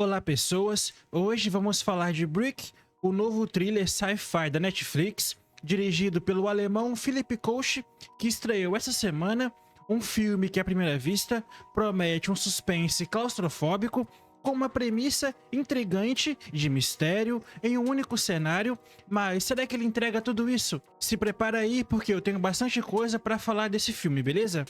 Olá pessoas, hoje vamos falar de Brick, o novo thriller sci-fi da Netflix, dirigido pelo alemão Philipp Koch, que estreou essa semana, um filme que à primeira vista promete um suspense claustrofóbico com uma premissa intrigante de mistério em um único cenário, mas será que ele entrega tudo isso? Se prepara aí porque eu tenho bastante coisa para falar desse filme, beleza?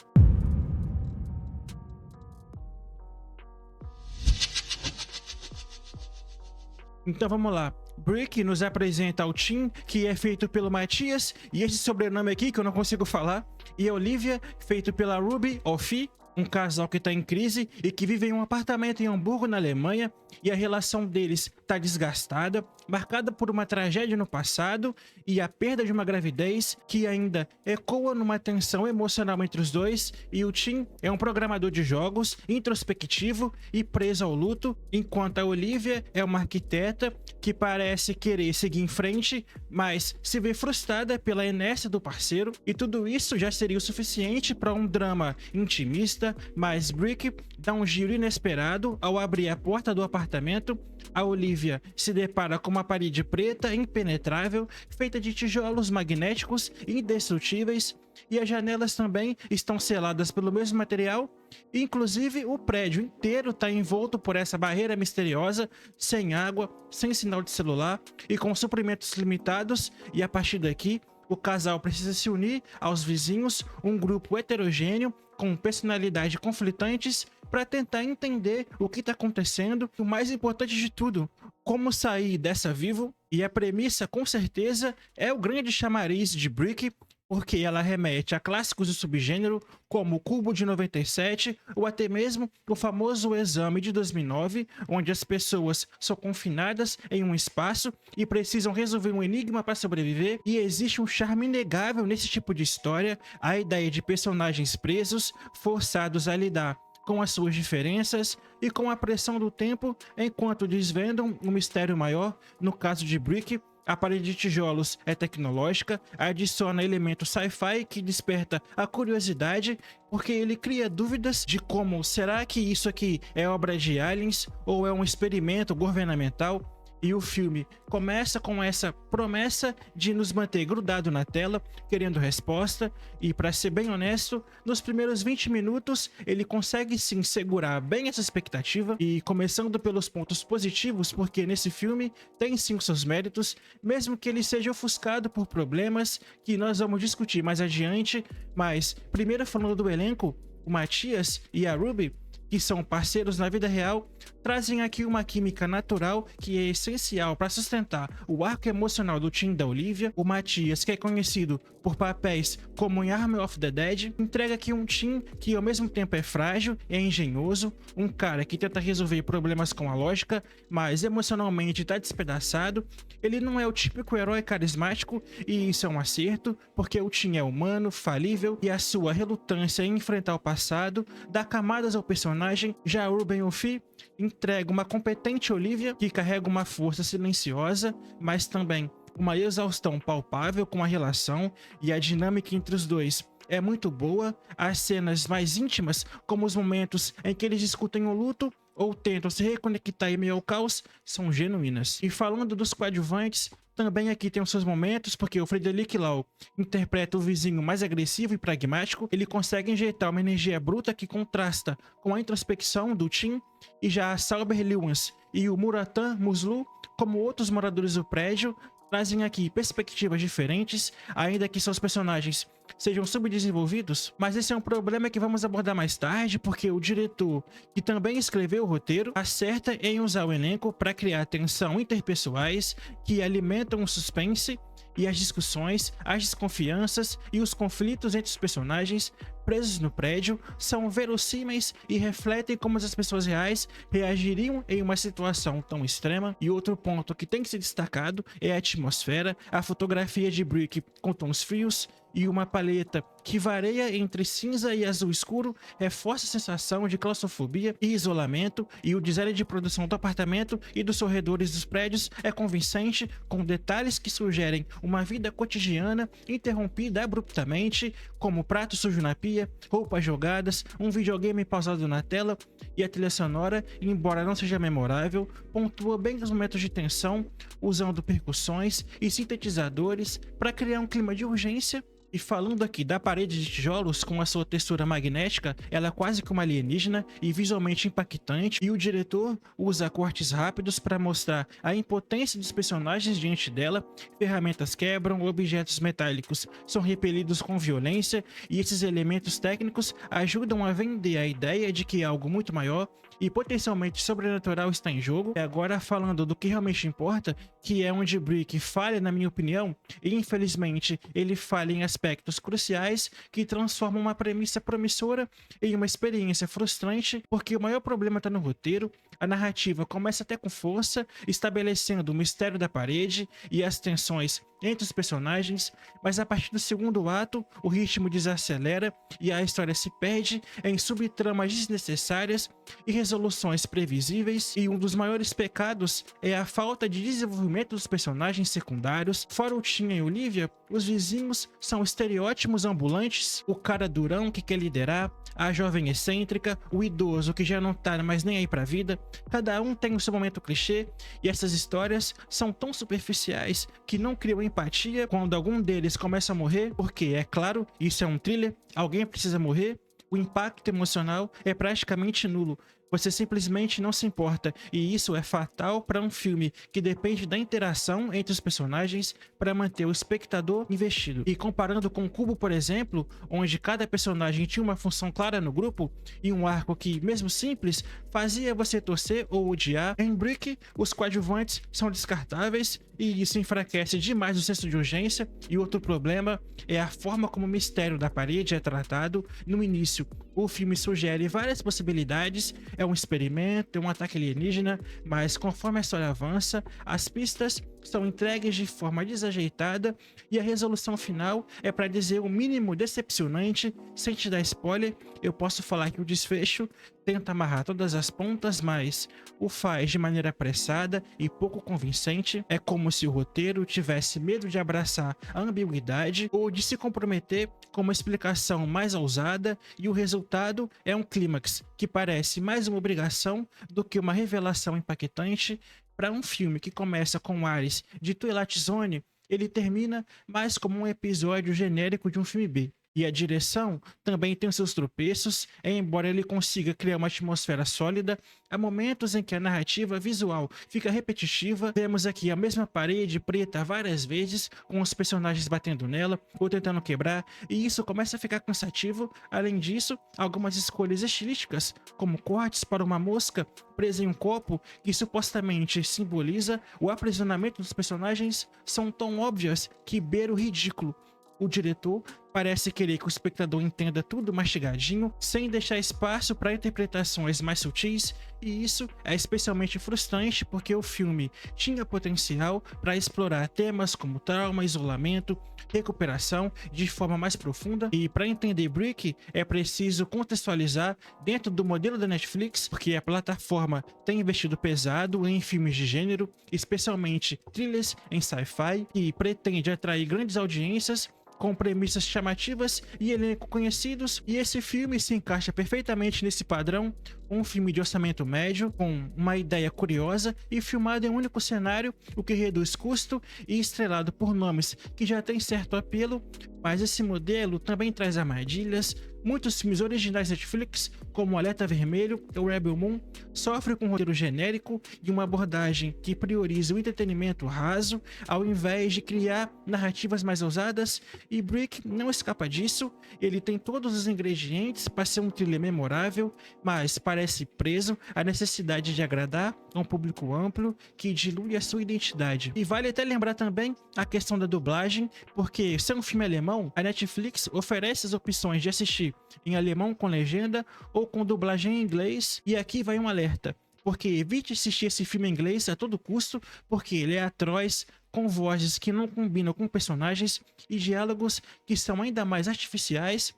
Então vamos lá. Brick nos apresenta o Tim, que é feito pelo Matias, e esse sobrenome aqui que eu não consigo falar, e a Olivia, feito pela Ruby Offi, um casal que está em crise e que vive em um apartamento em Hamburgo, na Alemanha, e a relação deles está desgastada, marcada por uma tragédia no passado e a perda de uma gravidez que ainda ecoa numa tensão emocional entre os dois, e o Tim é um programador de jogos, introspectivo e preso ao luto, enquanto a Olivia é uma arquiteta que parece querer seguir em frente, mas se vê frustrada pela inércia do parceiro, e tudo isso já seria o suficiente para um drama intimista, mas Brick dá um giro inesperado ao abrir a porta do apartamento. A Olivia se depara com uma parede preta impenetrável, feita de tijolos magnéticos indestrutíveis, e as janelas também estão seladas pelo mesmo material. Inclusive o prédio inteiro está envolto por essa barreira misteriosa, sem água, sem sinal de celular e com suprimentos limitados, e a partir daqui o casal precisa se unir aos vizinhos, um grupo heterogêneo com personalidades conflitantes, para tentar entender o que está acontecendo e, o mais importante de tudo, como sair dessa vivo. E a premissa, com certeza, é o grande chamariz de Brick, porque ela remete a clássicos do subgênero como o Cubo de 97 ou até mesmo o famoso Exame de 2009, onde as pessoas são confinadas em um espaço e precisam resolver um enigma para sobreviver. E existe um charme inegável nesse tipo de história, a ideia de personagens presos, forçados a lidar com as suas diferenças e com a pressão do tempo enquanto desvendam um mistério maior. No caso de Brick, a parede de tijolos é tecnológica, adiciona elementos sci-fi que desperta a curiosidade, porque ele cria dúvidas de como será que isso aqui é obra de aliens ou é um experimento governamental. E o filme começa com essa promessa de nos manter grudado na tela, querendo resposta, e para ser bem honesto, nos primeiros 20 minutos ele consegue sim segurar bem essa expectativa, e começando pelos pontos positivos, porque nesse filme tem sim os seus méritos, mesmo que ele seja ofuscado por problemas que nós vamos discutir mais adiante. Mas primeiro, falando do elenco, o Matias e a Ruby, que são parceiros na vida real, trazem aqui uma química natural que é essencial para sustentar o arco emocional do Tim e da Olivia. O Matias, que é conhecido por papéis como em Army of the Dead, entrega aqui um Tim que ao mesmo tempo é frágil, é engenhoso, um cara que tenta resolver problemas com a lógica, mas emocionalmente está despedaçado. Ele não é o típico herói carismático, e isso é um acerto, porque o Tim é humano, falível, e a sua relutância em enfrentar o passado dá camadas ao personagem. Já a Ruby Offi entrega uma competente Olivia que carrega uma força silenciosa, mas também uma exaustão palpável com a relação, e a dinâmica entre os dois é muito boa. As cenas mais íntimas, como os momentos em que eles discutem o luto ou tentam se reconectar em meio ao caos, são genuínas. E falando dos coadjuvantes, também aqui tem os seus momentos, porque o Frederick Lau interpreta o vizinho mais agressivo e pragmático. Ele consegue injetar uma energia bruta que contrasta com a introspecção do Tim, e já a Sauber Lewis e o Muratan Muslu, como outros moradores do prédio, trazem aqui perspectivas diferentes, ainda que seus personagens sejam subdesenvolvidos. Mas esse é um problema que vamos abordar mais tarde, porque o diretor, que também escreveu o roteiro, acerta em usar o elenco para criar tensão interpessoais que alimentam o suspense e as discussões, as desconfianças e os conflitos entre os personagens presos no prédio são verossímeis e refletem como as pessoas reais reagiriam em uma situação tão extrema. E outro ponto que tem que ser destacado é a atmosfera. A fotografia de Brick com tons frios e uma paleta que varia entre cinza e azul escuro reforça a sensação de claustrofobia e isolamento, e o design de produção do apartamento e dos corredores dos prédios é convincente, com detalhes que sugerem uma vida cotidiana interrompida abruptamente, como prato sujo na pia fotografia, roupas jogadas, um videogame pausado na tela, e a trilha sonora, embora não seja memorável, pontua bem os momentos de tensão, usando percussões e sintetizadores para criar um clima de urgência. E falando aqui da parede de tijolos com a sua textura magnética, ela é quase que uma alienígena e visualmente impactante, e o diretor usa cortes rápidos para mostrar a impotência dos personagens diante dela. Ferramentas quebram, objetos metálicos são repelidos com violência, e esses elementos técnicos ajudam a vender a ideia de que algo muito maior e potencialmente sobrenatural está em jogo. E agora falando do que realmente importa, que é onde Brick falha na minha opinião, e infelizmente ele falha em aspectos cruciais que transformam uma premissa promissora em uma experiência frustrante, porque o maior problema está no roteiro. A narrativa começa até com força, estabelecendo o mistério da parede e as tensões entre os personagens, mas a partir do segundo ato o ritmo desacelera e a história se perde em subtramas desnecessárias e resoluções previsíveis, e um dos maiores pecados é a falta de desenvolvimento dos personagens secundários. Fora o Tim e Olivia, os vizinhos são estereótipos ambulantes: o cara durão que quer liderar, a jovem excêntrica, o idoso que já não tá mais nem aí pra vida. Cada um tem o seu momento clichê, e essas histórias são tão superficiais que não criam empatia quando algum deles começa a morrer, porque, é claro, isso é um thriller, alguém precisa morrer. O impacto emocional é praticamente nulo. Você simplesmente não se importa, e isso é fatal para um filme que depende da interação entre os personagens para manter o espectador investido. E comparando com Cubo, por exemplo, onde cada personagem tinha uma função clara no grupo e um arco que, mesmo simples, fazia você torcer ou odiar, em Brick os coadjuvantes são descartáveis, e isso enfraquece demais o senso de urgência. E outro problema é a forma como o mistério da parede é tratado. No início, o filme sugere várias possibilidades, é um experimento, é um ataque alienígena, mas conforme a história avança, as pistas são entregues de forma desajeitada e a resolução final é, para dizer o mínimo, decepcionante. Sem te dar spoiler, eu posso falar que o desfecho tenta amarrar todas as pontas, mas o faz de maneira apressada e pouco convincente. É como se o roteiro tivesse medo de abraçar a ambiguidade ou de se comprometer com uma explicação mais ousada, e o resultado é um clímax que parece mais uma obrigação do que uma revelação impactante. Para um filme que começa com ares de Twilight Zone, ele termina mais como um episódio genérico de um filme B. E a direção também tem seus tropeços, embora ele consiga criar uma atmosfera sólida. Há momentos em que a narrativa visual fica repetitiva. Vemos aqui a mesma parede preta várias vezes, com os personagens batendo nela ou tentando quebrar, e isso começa a ficar cansativo. Além disso, algumas escolhas estilísticas, como cortes para uma mosca presa em um copo que supostamente simboliza o aprisionamento dos personagens, são tão óbvias que beira o ridículo. O diretor parece querer que o espectador entenda tudo mastigadinho, sem deixar espaço para interpretações mais sutis, e isso é especialmente frustrante porque o filme tinha potencial para explorar temas como trauma, isolamento, recuperação de forma mais profunda. E para entender Brick é preciso contextualizar dentro do modelo da Netflix, porque a plataforma tem investido pesado em filmes de gênero, especialmente thrillers em sci-fi, e pretende atrair grandes audiências com premissas chamativas e elenco conhecidos, e esse filme se encaixa perfeitamente nesse padrão. Um filme de orçamento médio, com uma ideia curiosa e filmado em um único cenário, o que reduz custo, e estrelado por nomes que já têm certo apelo, mas esse modelo também traz armadilhas. Muitos filmes originais Netflix, como Alerta Vermelho ou Rebel Moon, sofrem com um roteiro genérico e uma abordagem que prioriza o entretenimento raso, ao invés de criar narrativas mais ousadas, e Brick não escapa disso. Ele tem todos os ingredientes para ser um thriller memorável, mas parece preso à necessidade de agradar a um público amplo que dilui a sua identidade. E vale até lembrar também a questão da dublagem, porque ser um filme alemão, a Netflix oferece as opções de assistir em alemão com legenda ou com dublagem em inglês, e aqui vai um alerta, porque evite assistir esse filme em inglês a todo custo, porque ele é atroz, com vozes que não combinam com personagens e diálogos que são ainda mais artificiais.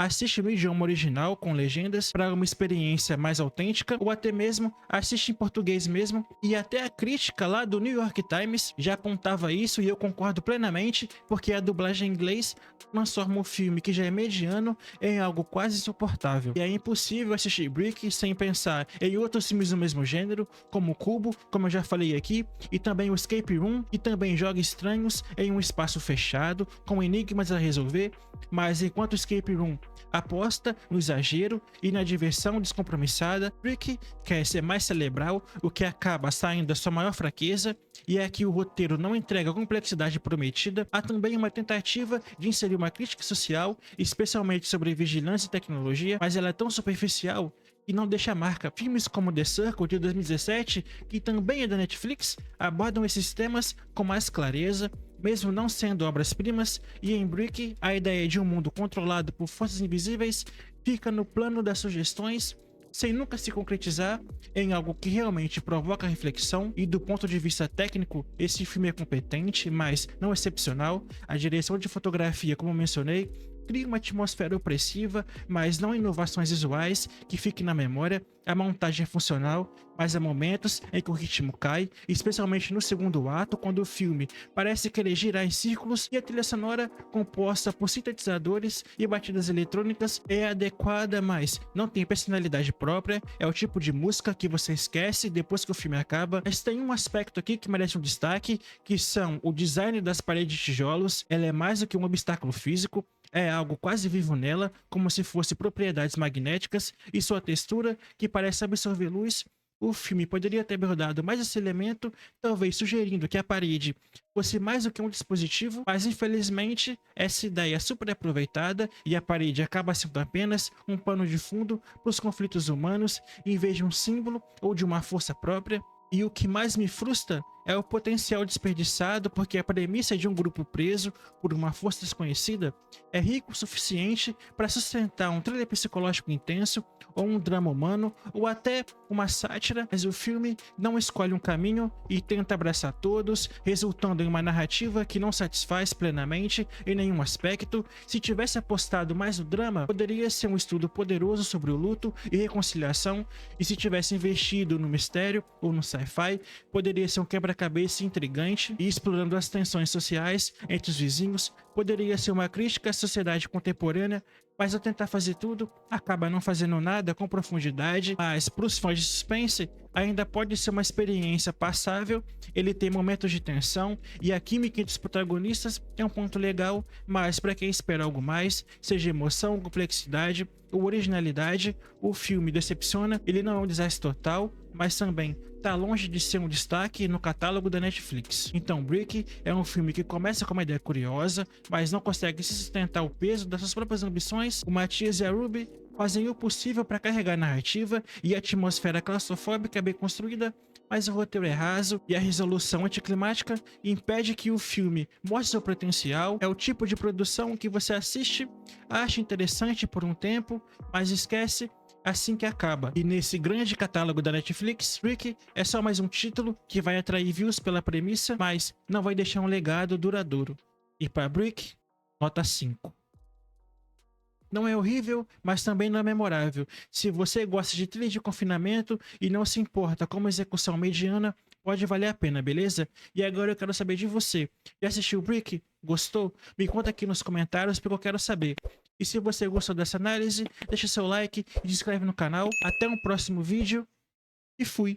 assiste no idioma original com legendas para uma experiência mais autêntica, ou até mesmo assiste em português mesmo. E até a crítica lá do New York Times já apontava isso, e eu concordo plenamente, porque a dublagem em inglês transforma um filme que já é mediano em algo quase insuportável. E é impossível assistir Brick sem pensar em outros filmes do mesmo gênero, como Cubo, como eu já falei aqui, e também o Escape Room, e também Jogos Estranhos em um espaço fechado, com enigmas a resolver. Mas enquanto Escape Room aposta no exagero e na diversão descompromissada, Brick quer ser mais cerebral, o que acaba saindo da sua maior fraqueza, e é que o roteiro não entrega a complexidade prometida. Há também uma tentativa de inserir uma crítica social, especialmente sobre vigilância e tecnologia, mas ela é tão superficial e não deixa marca. Filmes como The Circle, de 2017, que também é da Netflix, abordam esses temas com mais clareza, mesmo não sendo obras-primas, e em Brick, a ideia de um mundo controlado por forças invisíveis fica no plano das sugestões, sem nunca se concretizar em algo que realmente provoca reflexão. E do ponto de vista técnico, esse filme é competente, mas não excepcional. A direção de fotografia, como mencionei, cria uma atmosfera opressiva, mas não inovações visuais que fiquem na memória. A montagem é funcional, mas há momentos em que o ritmo cai, especialmente no segundo ato, quando o filme parece querer girar em círculos, e a trilha sonora, composta por sintetizadores e batidas eletrônicas, é adequada, mas não tem personalidade própria. É o tipo de música que você esquece depois que o filme acaba. Mas tem um aspecto aqui que merece um destaque, que são o design das paredes de tijolos. Ela é mais do que um obstáculo físico, é algo quase vivo nela, como se fosse propriedades magnéticas, e sua textura, que parece absorver luz. O filme poderia ter abordado mais esse elemento, talvez sugerindo que a parede fosse mais do que um dispositivo, mas infelizmente essa ideia é super aproveitada e a parede acaba sendo apenas um pano de fundo para os conflitos humanos, em vez de um símbolo ou de uma força própria. E o que mais me frustra é o potencial desperdiçado, porque a premissa de um grupo preso por uma força desconhecida é rico o suficiente para sustentar um thriller psicológico intenso, ou um drama humano, ou até uma sátira, mas o filme não escolhe um caminho e tenta abraçar todos, resultando em uma narrativa que não satisfaz plenamente em nenhum aspecto. Se tivesse apostado mais no drama, poderia ser um estudo poderoso sobre o luto e reconciliação, e se tivesse investido no mistério ou no sci-fi, poderia ser um quebra-cabeça intrigante e explorando as tensões sociais entre os vizinhos. Poderia ser uma crítica à sociedade contemporânea, mas ao tentar fazer tudo, acaba não fazendo nada com profundidade. Mas para os fãs de suspense, ainda pode ser uma experiência passável. Ele tem momentos de tensão e a química entre os protagonistas é um ponto legal, mas para quem espera algo mais, seja emoção, complexidade ou originalidade, o filme decepciona. Ele não é um desastre total, mas também tá longe de ser um destaque no catálogo da Netflix. Então Brick é um filme que começa com uma ideia curiosa, mas não consegue se sustentar o peso das suas próprias ambições. O Matias e a Ruby fazem o possível para carregar a narrativa e a atmosfera claustrofóbica é bem construída, mas o roteiro é raso e a resolução anticlimática impede que o filme mostre seu potencial. É o tipo de produção que você assiste, acha interessante por um tempo, mas esquece assim que acaba. E nesse grande catálogo da Netflix, Brick é só mais um título que vai atrair views pela premissa, mas não vai deixar um legado duradouro. E para Brick, nota 5. Não é horrível, mas também não é memorável. Se você gosta de trilha de confinamento e não se importa com uma execução mediana, pode valer a pena, beleza? E agora eu quero saber de você. Já assistiu Brick? Gostou? Me conta aqui nos comentários porque eu quero saber. E se você gostou dessa análise, deixa seu like e se inscreve no canal. Até um próximo vídeo e fui!